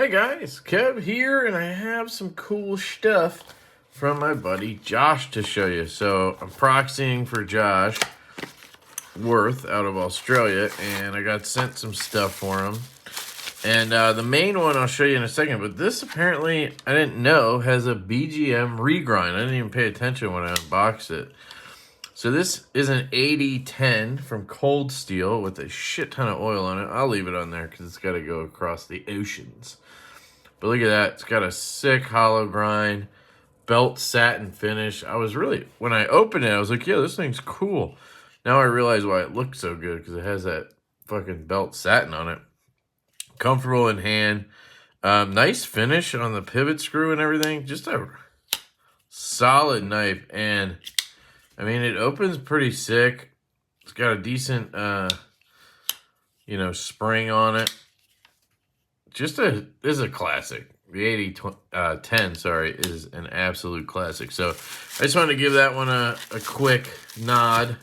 Hey guys, Kev here, and I have some cool stuff from my buddy Josh to show you. So I'm proxying for Josh Worth out of Australia, and I got sent some stuff for him. And the main one I'll show you in a second, but this apparently, I didn't know, has a BGM regrind. I didn't even pay attention when I unboxed it. So this is an 8010 from Cold Steel with a shit ton of oil on it. I'll leave it on there because it's got to go across the oceans. But look at that. It's got a sick hollow grind, belt satin finish. I was really, when I opened it, I was like, yeah, this thing's cool. Now I realize why it looks so good, because it has that fucking belt satin on it. Comfortable in hand. Nice finish on the pivot screw and everything. Just a solid knife. And, I mean, it opens pretty sick. It's got a decent, spring on it. This is a classic. The 8010, is an absolute classic. So I just wanted to give that one a quick nod,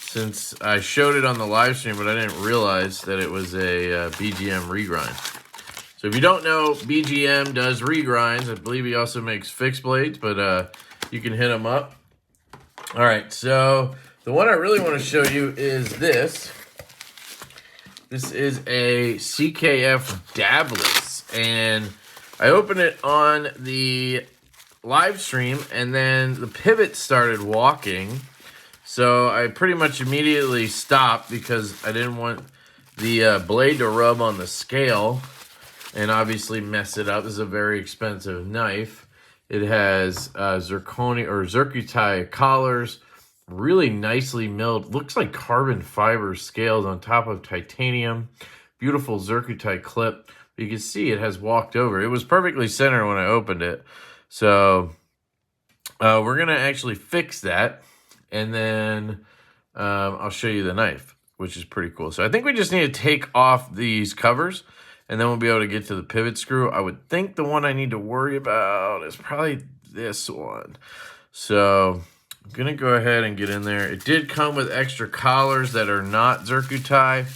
since I showed it on the live stream, but I didn't realize that it was a BGM regrind. So if you don't know, BGM does regrinds. I believe he also makes fixed blades, but you can hit him up. All right, so the one I really want to show you is this. This is a CKF Davless, and I opened it on the live stream, and then the pivot started walking, so I pretty much immediately stopped because I didn't want the blade to rub on the scale and obviously mess it up. This is a very expensive knife. It has zirconium collars, really nicely milled. Looks like carbon fiber scales on top of titanium. Beautiful zircotite clip. You can see it has walked over. It was perfectly centered when I opened it. So we're going to actually fix that. And then I'll show you the knife, which is pretty cool. So I think we just need to take off these covers, and then we'll be able to get to the pivot screw. I would think the one I need to worry about is probably this one. So I'm going to go ahead and get in there. It did come with extra collars that are not zircotite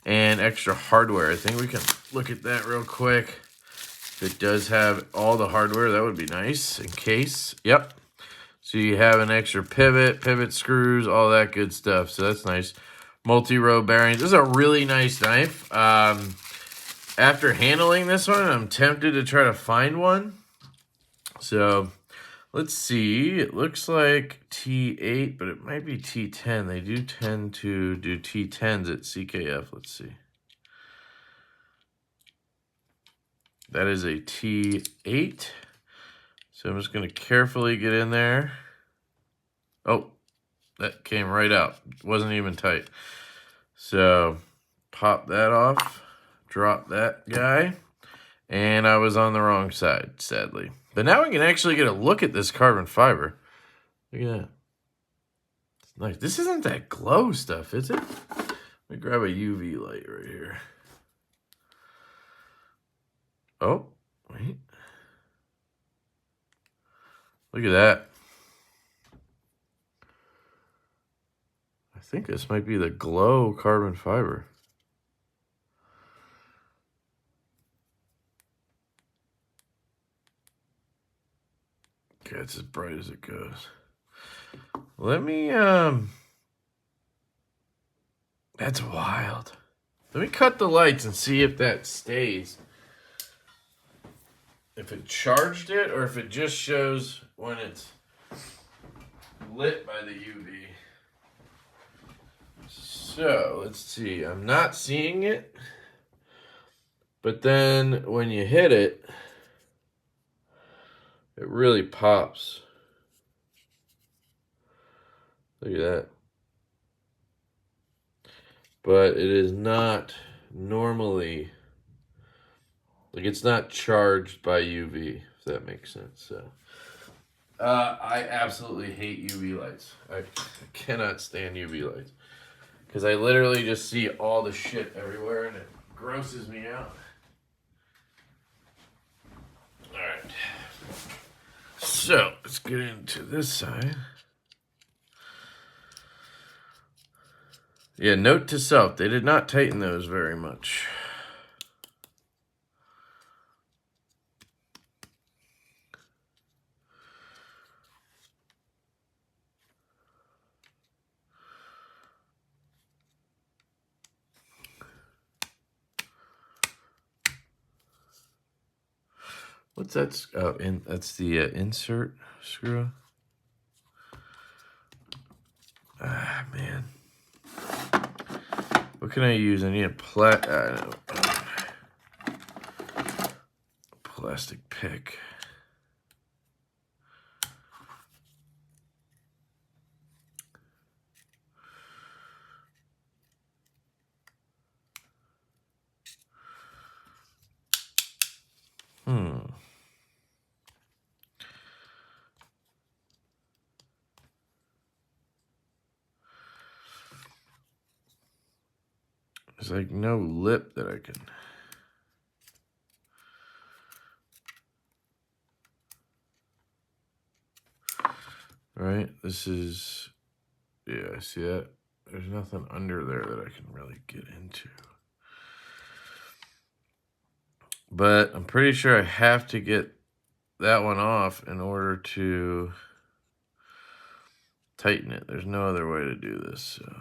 and extra hardware. I think we can look at that real quick. If it does have all the hardware, that would be nice in case. Yep. So you have an extra pivot screws, all that good stuff. So that's nice. Multi-row bearings. This is a really nice knife. After handling this one, I'm tempted to try to find one. So let's see. It looks like T8, but it might be T10. They do tend to do T10s at CKF. Let's see. That is a T8. So I'm just going to carefully get in there. Oh, that came right out. It wasn't even tight. So pop that off. Drop that guy. And I was on the wrong side, sadly. But now we can actually get a look at this carbon fiber. Look at that. It's nice. This isn't that glow stuff, is it? Let me grab a UV light right here. Oh, wait. Look at that. I think this might be the glow carbon fiber. Okay, it's as bright as it goes. Let me, that's wild. Let me cut the lights and see if that stays. If it charged it or if it just shows when it's lit by the UV. So, let's see. I'm not seeing it. But then when you hit it, it really pops. Look at that. But it is not normally, like, it's not charged by UV, if that makes sense. So I absolutely hate UV lights. I cannot stand UV lights, because I literally just see all the shit everywhere and it grosses me out. All right. So let's get into this side. Yeah, note to self, they did not tighten those very much. What's that? Oh, that's the insert screw. Ah, man. What can I use? I need a plastic pick. There's like no lip that I can. Right? This is, yeah, see that? There's nothing under there that I can really get into. But I'm pretty sure I have to get that one off in order to tighten it. There's no other way to do this. So.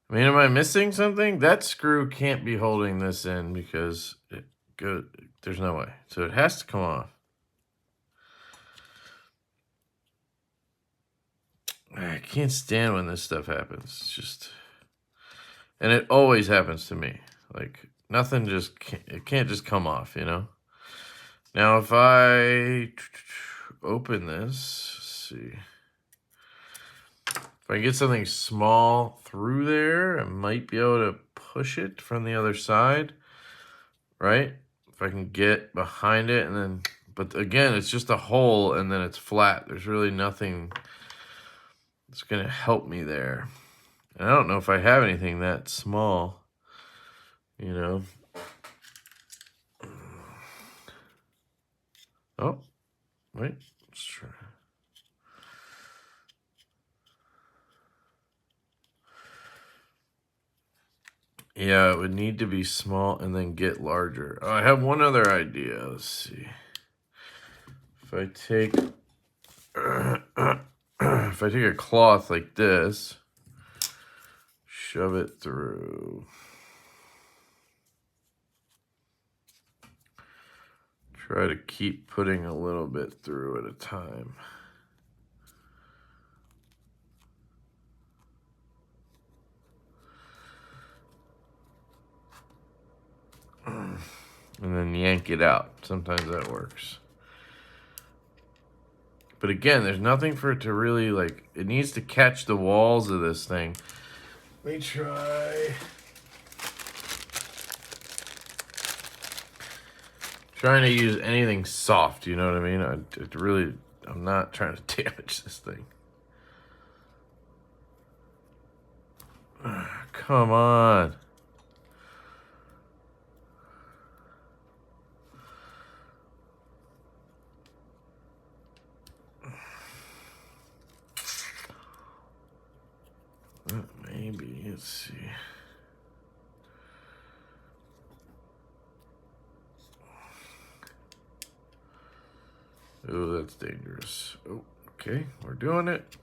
I mean, am I missing something? That screw can't be holding this in because there's no way. So it has to come off. I can't stand when this stuff happens. It's just, and it always happens to me. Like nothing it can't just come off, you know? Now, if I open this, let's see. If I get something small through there, I might be able to push it from the other side, right? If I can get behind it and then, but again, it's just a hole and then it's flat. There's really nothing that's going to help me there. And I don't know if I have anything that small, you know. Oh, wait, let's try. Yeah, it would need to be small and then get larger. Oh, I have one other idea. Let's see. If I take if I take a cloth like this, shove it through. Try to keep putting a little bit through at a time. And then yank it out. Sometimes that works. But again, there's nothing for it to really, like, it needs to catch the walls of this thing. Let me try. Trying to use anything soft, you know what I mean? I'm not trying to damage this thing. Come on. Maybe, let's see. Oh, that's dangerous. Oh, okay, we're doing it.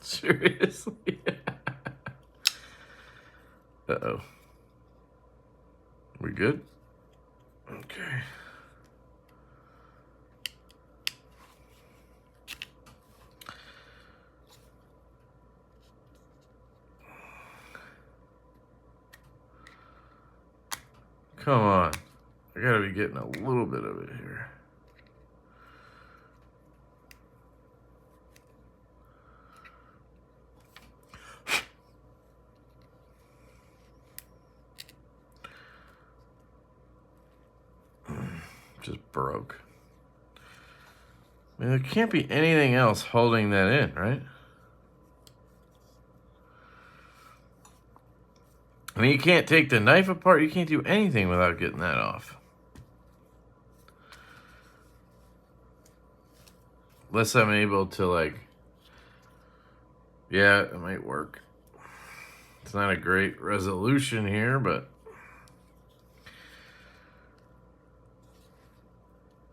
Seriously? Uh-oh. We good? Okay. Come on. I gotta be getting a little bit of it here. Just broke. I mean, there can't be anything else holding that in, right? I mean, you can't take the knife apart. You can't do anything without getting that off. Unless I'm able to, like... Yeah, it might work. It's not a great resolution here, but...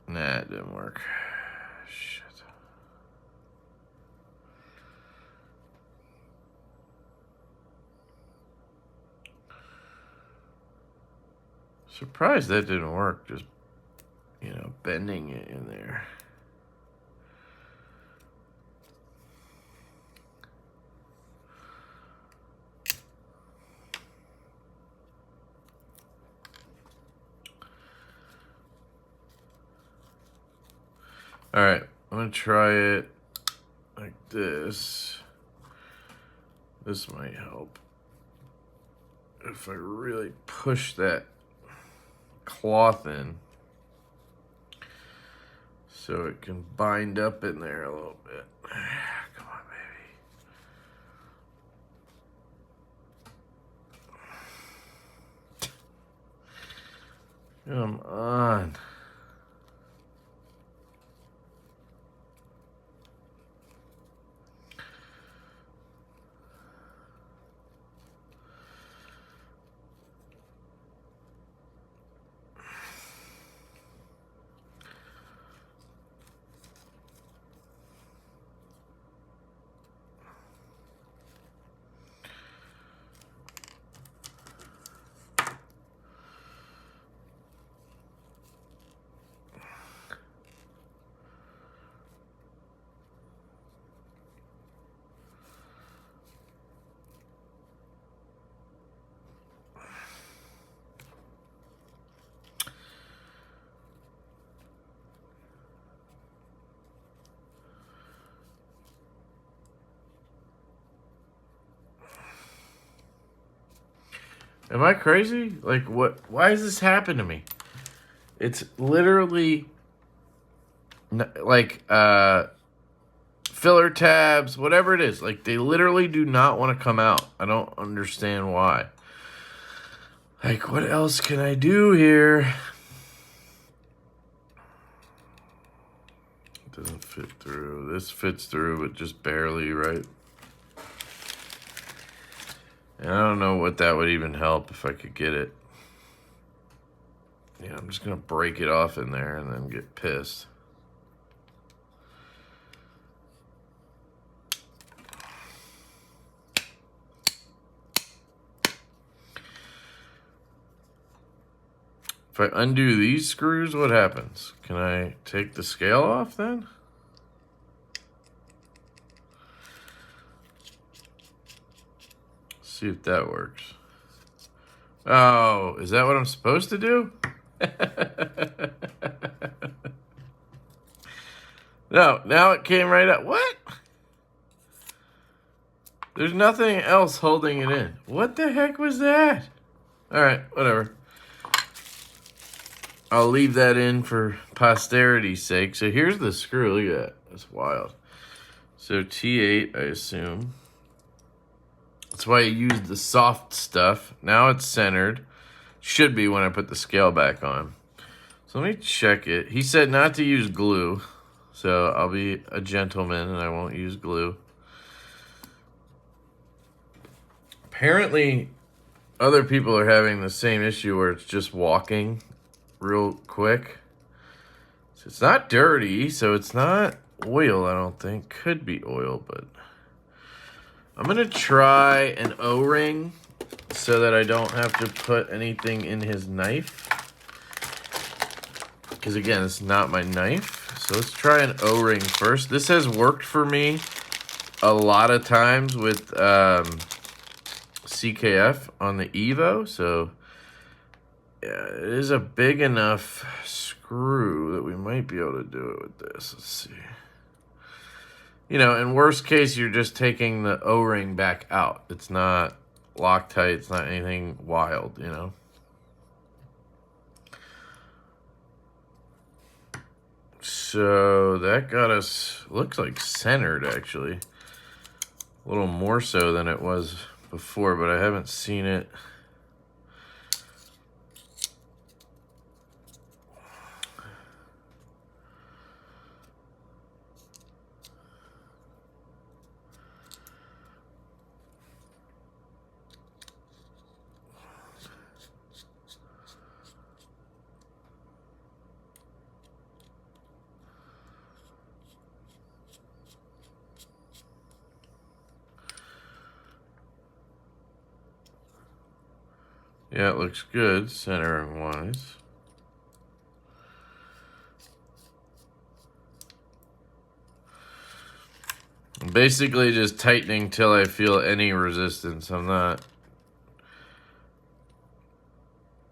Nah, it didn't work. Shit. Surprised that didn't work. Just, you know, bending it in there. All right, I'm gonna try it like this. This might help. If I really push that cloth in so it can bind up in there a little bit. Come on, baby. Come on. Am I crazy? Like, what? Why does this happen to me? It's literally like filler tabs, whatever it is. Like, they literally do not want to come out. I don't understand why. Like, what else can I do here? It doesn't fit through. This fits through, but just barely, right? And I don't know what that would even help if I could get it. Yeah, I'm just going to break it off in there and then get pissed. If I undo these screws, what happens? Can I take the scale off then? See if that works. Oh, is that what I'm supposed to do? No, now it came right up. What? There's nothing else holding it in. What the heck was that? All right, whatever. I'll leave that in for posterity's sake. So here's the screw. Look at that. That's wild. So T8, I assume. That's why I used the soft stuff. Now it's centered. Should be when I put the scale back on. So let me check it. He said not to use glue. So I'll be a gentleman and I won't use glue. Apparently, other people are having the same issue where it's just walking real quick. So it's not dirty, so it's not oil, I don't think. Could be oil, but I'm gonna try an O-ring so that I don't have to put anything in his knife. Because again, it's not my knife. So let's try an O-ring first. This has worked for me a lot of times with CKF on the Evo. So yeah, it is a big enough screw that we might be able to do it with this. Let's see. You know, in worst case, you're just taking the O-ring back out. It's not Loctite. It's not anything wild, you know. So that got us, looks like centered actually. A little more so than it was before, but I haven't seen it. Yeah, it looks good centering wise. I'm basically just tightening till I feel any resistance. I'm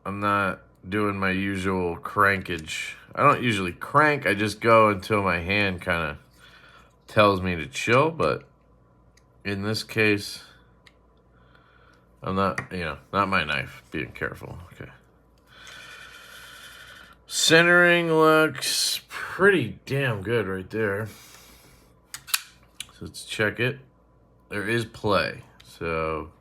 not doing my usual crankage. I don't usually crank. I just go until my hand kind of tells me to chill. But in this case, I'm not, not my knife. Being careful. Okay. Centering looks pretty damn good right there. So let's check it. There is play. So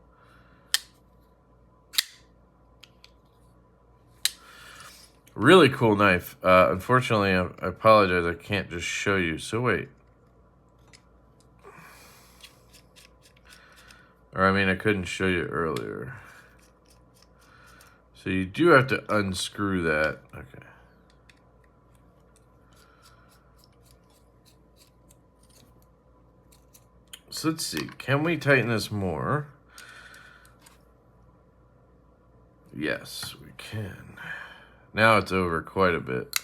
really cool knife. Unfortunately, I apologize. I can't just show you. So wait. Or I mean, I couldn't show you earlier. So you do have to unscrew that. Okay. So let's see. Can we tighten this more? Yes, we can. Now it's over quite a bit.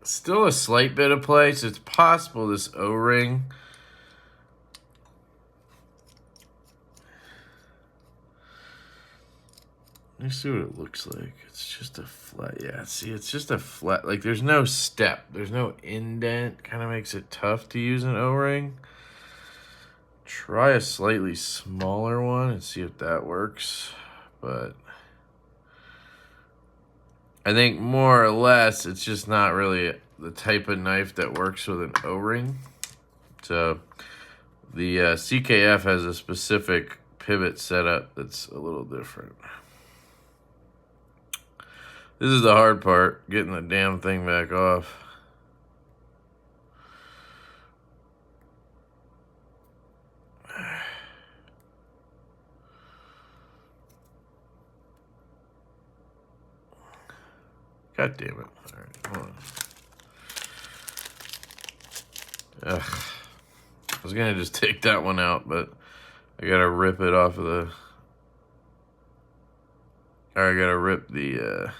Still a slight bit of play, so it's possible this O-ring. Let me see what it looks like. It's just a flat. Yeah, see, it's just a flat. Like, there's no step. There's no indent. Kind of makes it tough to use an O-ring. Try a slightly smaller one and see if that works. But I think more or less it's just not really the type of knife that works with an O-ring. So the CKF has a specific pivot setup that's a little different. This is the hard part, getting the damn thing back off. God damn it. All right, hold on. Ugh. I was going to just take that one out, but I got to rip it off of the... Or I got to rip the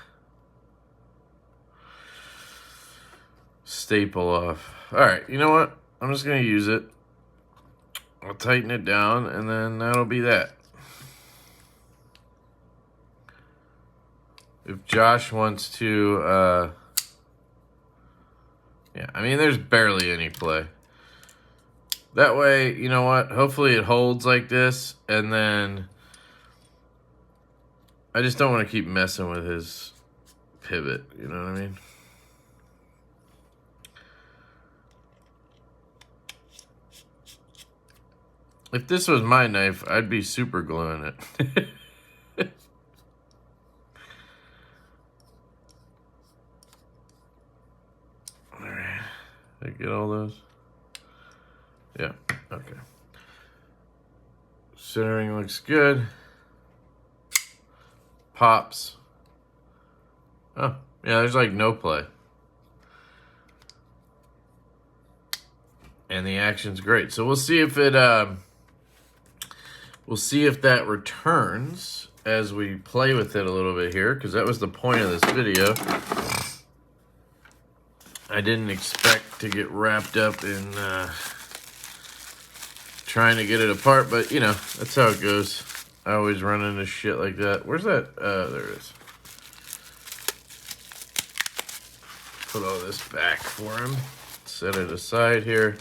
staple off. All right, you know what? I'm just going to use it. I'll tighten it down, and then that'll be that. If Josh wants to, yeah, I mean, there's barely any play. That way, you know what? Hopefully it holds like this, and then I just don't want to keep messing with his pivot, you know what I mean? If this was my knife, I'd be super gluing it. All right, did I get all those? Yeah, okay. Centering looks good. Pops. Oh, yeah, there's like no play. And the action's great. So we'll see if it, we'll see if that returns as we play with it a little bit here, because that was the point of this video. I didn't expect to get wrapped up in trying to get it apart, but you know, that's how it goes. I always run into shit like that. Where's that? There it is. Put all this back for him. Set it aside here.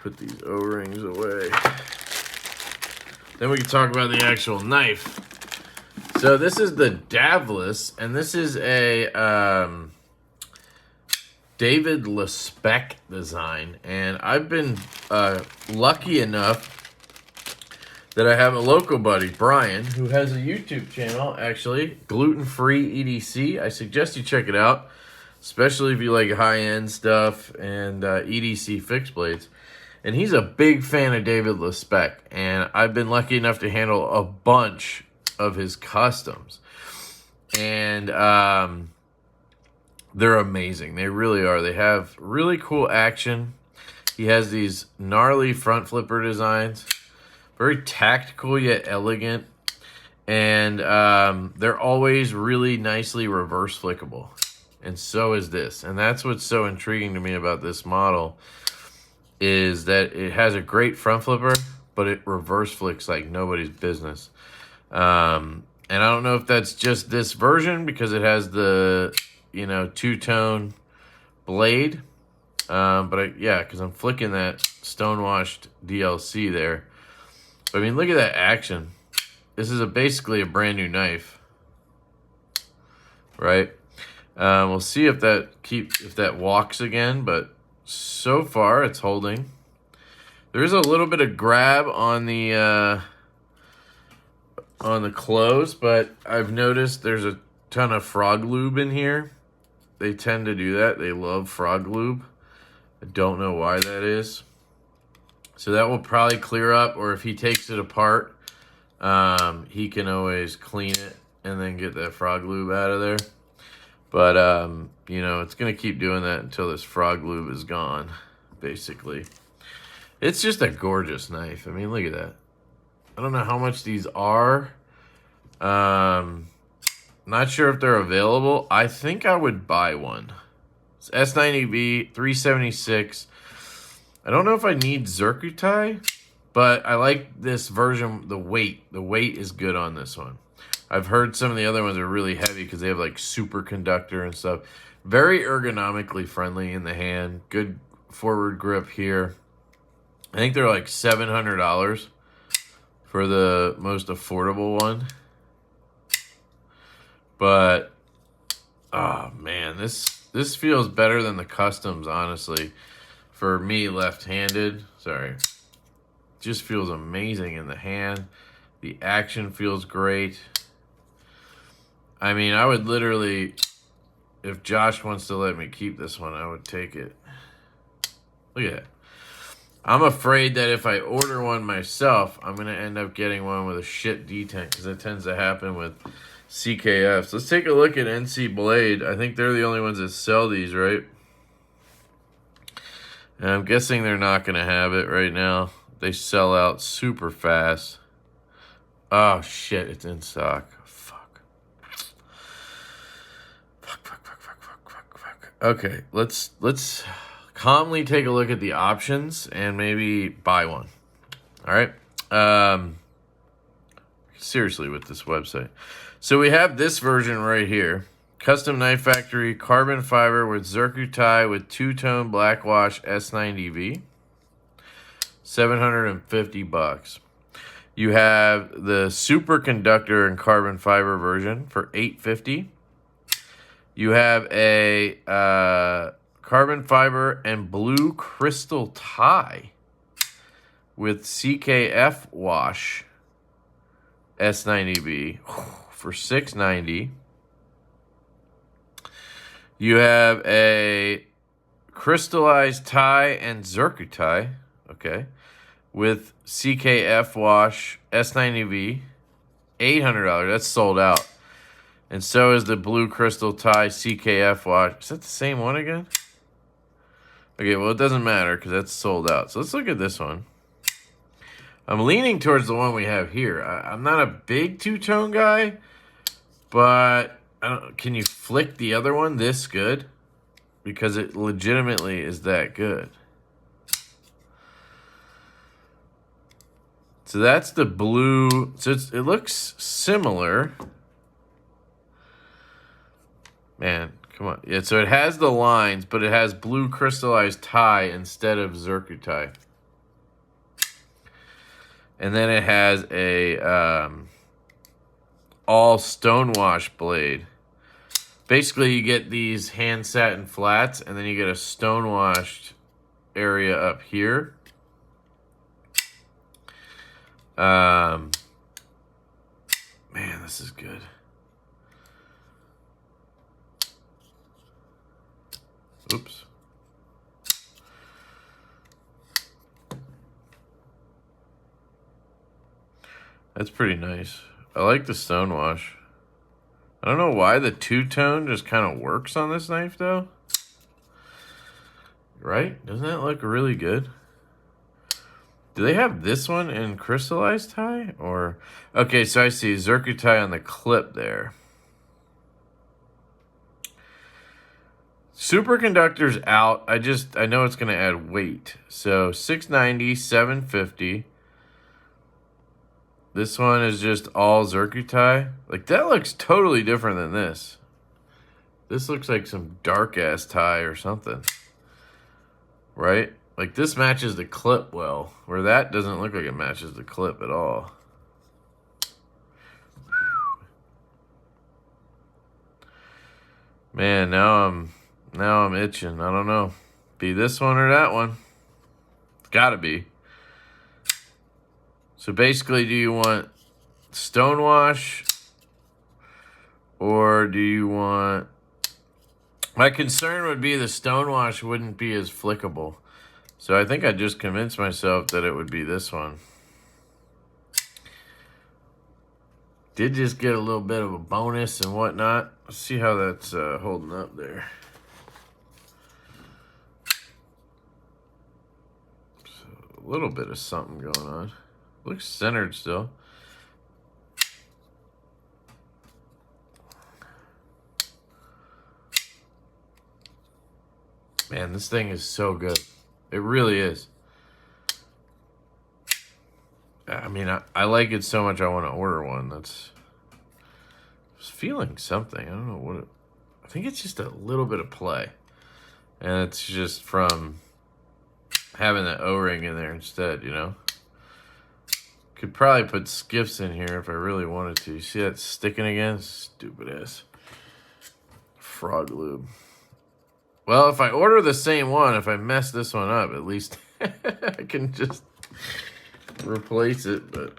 Put these O-rings away. Then we can talk about the actual knife. So this is the Davless, and this is a David LeSpec design. And I've been lucky enough that I have a local buddy, Brian, who has a YouTube channel, actually, Gluten-Free EDC. I suggest you check it out, especially if you like high-end stuff and EDC fixed blades. And he's a big fan of David LeSpec, and I've been lucky enough to handle a bunch of his customs. And they're amazing. They really are. They have really cool action. He has these gnarly front flipper designs. Very tactical yet elegant. And they're always really nicely reverse flickable. And so is this. And that's what's so intriguing to me about this model, is that it has a great front flipper, but it reverse flicks like nobody's business. And I don't know if that's just this version because it has the, you know, two-tone blade. Yeah, because I'm flicking that stonewashed DLC there. I mean, look at that action. This is basically a brand new knife, right? We'll see if that walks again, but so far it's holding. There's a little bit of grab on the close, but I've noticed there's a ton of frog lube in here. They tend to do that. They love frog lube. I don't know why that is. So that will probably clear up, or if he takes it apart, he can always clean it and then get that frog lube out of there. But, you know, it's going to keep doing that until this frog lube is gone, basically. It's just a gorgeous knife. I mean, look at that. I don't know how much these are. Not sure if they're available. I think I would buy one. It's S90V, 376. I don't know if I need Zircuti, but I like this version, the weight. The weight is good on this one. I've heard some of the other ones are really heavy because they have like superconductor and stuff. Very ergonomically friendly in the hand. Good forward grip here. I think they're like $700 for the most affordable one. But, oh man, this feels better than the customs, honestly. For me, left-handed, sorry. Just feels amazing in the hand. The action feels great. I mean, I would literally, if Josh wants to let me keep this one, I would take it. Look at that. I'm afraid that if I order one myself, I'm going to end up getting one with a shit detent, because it tends to happen with CKFs. Let's take a look at NC Blade. I think they're the only ones that sell these, right? And I'm guessing they're not going to have it right now. They sell out super fast. Oh, shit, it's in stock. Fuck. Okay, let's calmly take a look at the options and maybe buy one. All right. Seriously, with this website. So we have this version right here. Custom Knife Factory, carbon fiber with Zircuti with two-tone black wash S90V. $750. You have the superconductor and carbon fiber version for $850. You have a carbon fiber and blue crystal tie with CKF wash S90V for $690. You have a crystallized tie and Zircuti, okay, with CKF wash S90V, $800. That's sold out. And so is the blue crystal tie CKF wash. Is that the same one again? Okay, well, it doesn't matter because that's sold out. So let's look at this one. I'm leaning towards the one we have here. I'm not a big two-tone guy, but can you flick the other one this good? Because it legitimately is that good. So that's the blue. So it looks similar. Man, come on. Yeah, so it has the lines, but it has blue crystallized tie instead of Zircuti. And then it has a all stonewash blade. Basically, you get these hand satin flats, and then you get a stonewashed area up here. Man, this is good. Oops. That's pretty nice. I like the stonewash. I don't know why the two-tone just kind of works on this knife, though. Right? Doesn't that look really good? Do they have this one in crystallized tie? Or, okay, so I see zircon tie on the clip there. Superconductor's out. I know it's going to add weight. So 690, 750. This one is just all zircon tie. Like, that looks totally different than this. This looks like some dark-ass tie or something. Right? Like, this matches the clip well. Where that doesn't look like it matches the clip at all. Man, now I'm itching. I don't know. Be this one or that one. It's gotta be. So basically, do you want stonewash? Or do you want... My concern would be the stonewash wouldn't be as flickable. So I think I just convinced myself that it would be this one. Did just get a little bit of a bonus and whatnot. Let's see how that's holding up there. So a little bit of something going on. Looks centered still. Man, this thing is so good. It really is. I mean, I like it so much I want to order one. I was feeling something. I don't know what I think it's just a little bit of play. And it's just from having the O-ring in there instead, you know? Could probably put skiffs in here if I really wanted to. You see that sticking again? Stupid ass frog lube. Well, if I order the same one, if I mess this one up, at least I can just replace it. But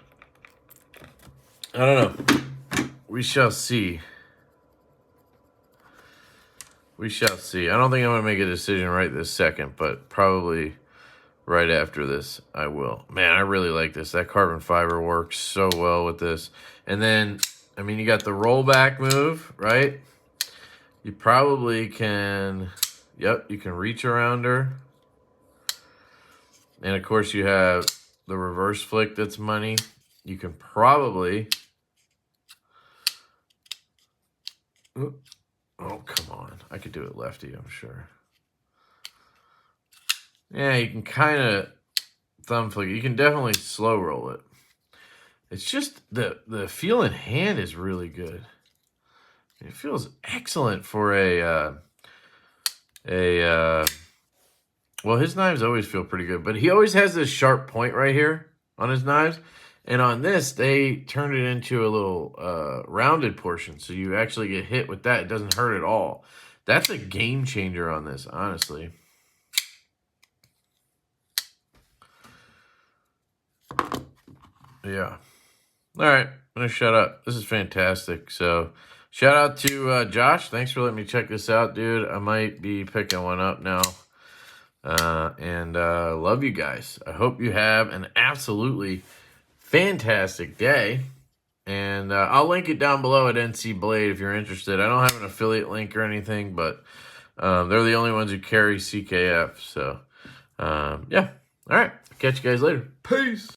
I don't know. We shall see. We shall see. I don't think I'm going to make a decision right this second, but probably right after this, I will. Man, I really like this. That carbon fiber works so well with this. And then, I mean, you got the rollback move, right? You probably can... Yep, you can reach around her. And of course you have the reverse flick that's money. You can probably... Oh, come on. I could do it lefty, I'm sure. Yeah, you can kind of thumb flick. You can definitely slow roll it. It's just the feel in hand is really good. It feels excellent for well, his knives always feel pretty good, but he always has this sharp point right here on his knives. And on this, they turned it into a little rounded portion, so you actually get hit with that. It doesn't hurt at all. That's a game changer on this, honestly. Yeah. All right, I'm going to shut up. This is fantastic. So, shout out to Josh. Thanks for letting me check this out, dude. I might be picking one up now. And love you guys. I hope you have an absolutely fantastic day. And I'll link it down below at NC Blade if you're interested. I don't have an affiliate link or anything, but they're the only ones who carry CKF. So, yeah. All right. Catch you guys later. Peace.